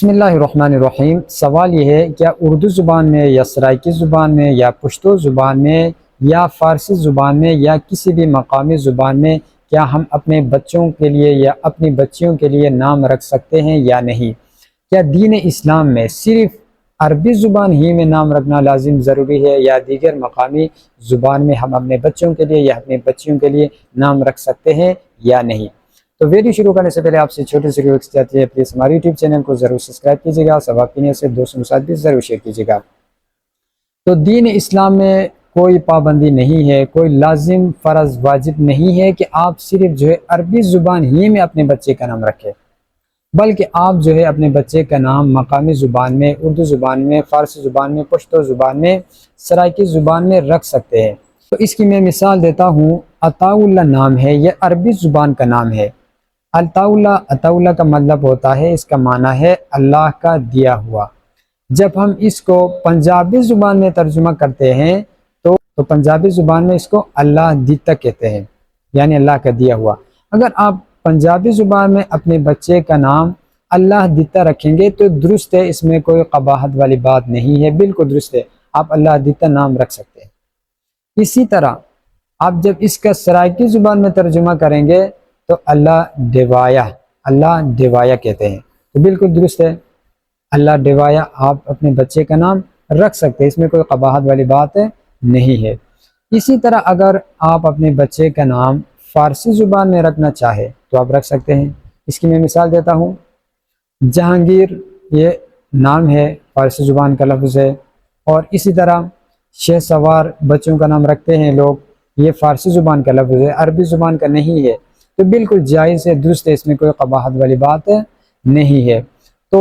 بسم اللہ الرحمن الرحیم۔ سوال یہ ہے، کیا اردو زبان میں یا سرائکی زبان میں یا پشتو زبان میں یا فارسی زبان میں یا کسی بھی مقامی زبان میں کیا ہم اپنے بچوں کے لیے یا اپنی بچیوں کے لیے نام رکھ سکتے ہیں یا نہیں؟ کیا دین اسلام میں صرف عربی زبان ہی میں نام رکھنا لازم ضروری ہے یا دیگر مقامی زبان میں ہم اپنے بچوں کے لیے یا اپنی بچیوں کے لیے نام رکھ سکتے ہیں یا نہیں؟ تو ویڈیو شروع کرنے سے پہلے آپ سے چھوٹی سی ریکویسٹ چاہتی ہے، پلیز ہمارے یوٹیوب چینل کو ضرور سبسکرائب کیجیے گا، ثواب کے نیت سے دوستوں کے ساتھ بھی ضرور شیئر کیجیے گا۔ تو دین اسلام میں کوئی پابندی نہیں ہے، کوئی لازم فرض واجب نہیں ہے کہ آپ صرف عربی زبان ہی میں اپنے بچے کا نام رکھیں، بلکہ آپ اپنے بچے کا نام مقامی زبان میں، اردو زبان میں، فارسی زبان میں، پشتو زبان میں، سرائکی زبان میں رکھ سکتے ہیں۔ تو اس کی میں مثال دیتا ہوں۔ عطاء اللہ نام ہے، یہ عربی زبان کا نام ہے۔ عطاء اللہ کا مطلب ہوتا ہے، اس کا معنی ہے اللہ کا دیا ہوا۔ جب ہم اس کو پنجابی زبان میں ترجمہ کرتے ہیں تو پنجابی زبان میں اس کو اللہ دیتا کہتے ہیں، یعنی اللہ کا دیا ہوا۔ اگر آپ پنجابی زبان میں اپنے بچے کا نام اللہ دیتا رکھیں گے تو درست ہے، اس میں کوئی قباحت والی بات نہیں ہے، بالکل درست ہے، آپ اللہ دیتا نام رکھ سکتے ہیں۔ اسی طرح آپ جب اس کا سرائکی زبان میں ترجمہ کریں گے تو اللہ ڈیوایا کہتے ہیں، تو بالکل درست ہے، اللہ ڈیوایا آپ اپنے بچے کا نام رکھ سکتے ہیں، اس میں کوئی قباحت والی بات نہیں ہے۔ اسی طرح اگر آپ اپنے بچے کا نام فارسی زبان میں رکھنا چاہے تو آپ رکھ سکتے ہیں۔ اس کی میں مثال دیتا ہوں۔ جہانگیر یہ نام ہے، فارسی زبان کا لفظ ہے، اور اسی طرح شہ سوار بچوں کا نام رکھتے ہیں لوگ، یہ فارسی زبان کا لفظ ہے، عربی زبان کا نہیں ہے، تو بالکل جائز ہے، درست ہے، اس میں کوئی قباحت والی بات نہیں ہے۔ تو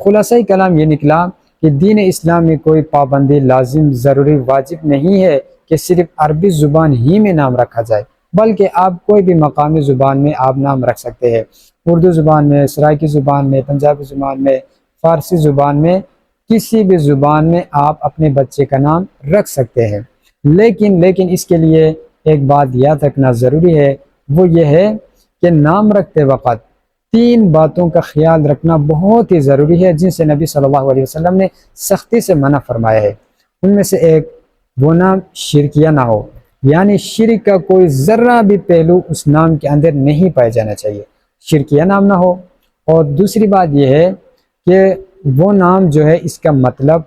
خلاصہ کلام یہ نکلا کہ دین اسلام میں کوئی پابندی لازم ضروری واجب نہیں ہے کہ صرف عربی زبان ہی میں نام رکھا جائے، بلکہ آپ کوئی بھی مقامی زبان میں آپ نام رکھ سکتے ہیں، اردو زبان میں، سرائکی زبان میں، پنجابی زبان میں، فارسی زبان میں، کسی بھی زبان میں آپ اپنے بچے کا نام رکھ سکتے ہیں۔ لیکن اس کے لیے ایک بات یاد رکھنا ضروری ہے، وہ یہ ہے کہ نام رکھتے وقت 3 باتوں کا خیال رکھنا بہت ہی ضروری ہے، جن سے نبی صلی اللہ علیہ وسلم نے سختی سے منع فرمایا ہے۔ ان میں سے ایک، وہ نام شرکیہ نہ ہو، یعنی شرک کا کوئی ذرہ بھی پہلو اس نام کے اندر نہیں پایا جانا چاہیے، شرکیہ نام نہ ہو۔ اور دوسری بات یہ ہے کہ وہ نام اس کا مطلب،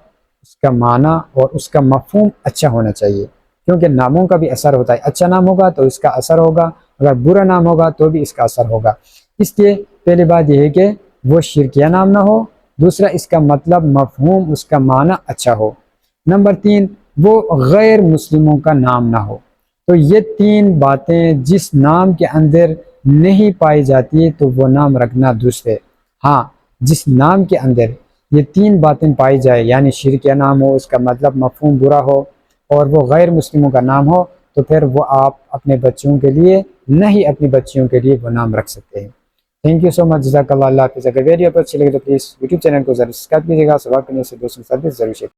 اس کا معنی اور اس کا مفہوم اچھا ہونا چاہیے، کیونکہ ناموں کا بھی اثر ہوتا ہے، اچھا نام ہوگا تو اس کا اثر ہوگا، اگر برا نام ہوگا تو بھی اس کا اثر ہوگا۔ اس لیے پہلی بات یہ ہے کہ وہ شرکیہ نام نہ ہو، دوسرا اس کا مطلب، مفہوم، اس کا معنی اچھا ہو، نمبر 3 وہ غیر مسلموں کا نام نہ ہو۔ تو یہ 3 باتیں جس نام کے اندر نہیں پائی جاتی تو وہ نام رکھنا درست ہے۔ ہاں، جس نام کے اندر یہ 3 باتیں پائی جائے، یعنی شرکیہ نام ہو، اس کا مطلب مفہوم برا ہو، اور وہ غیر مسلموں کا نام ہو، تو پھر وہ آپ اپنے بچوں کے لیے نہیں، اپنی بچیوں کے لیے وہ نام رکھ سکتے ہیں۔ تھینک یو سو مچ، جزاک اللہ، اللہ حافظ۔ اگر ویڈیو پر اچھی لگے تو پلیز یوٹیوب چینل کو ضرور سبسکرائب کیجیے گا، ثواب کے نیت سے دوستوں کے ساتھ بھی ضرور شیئر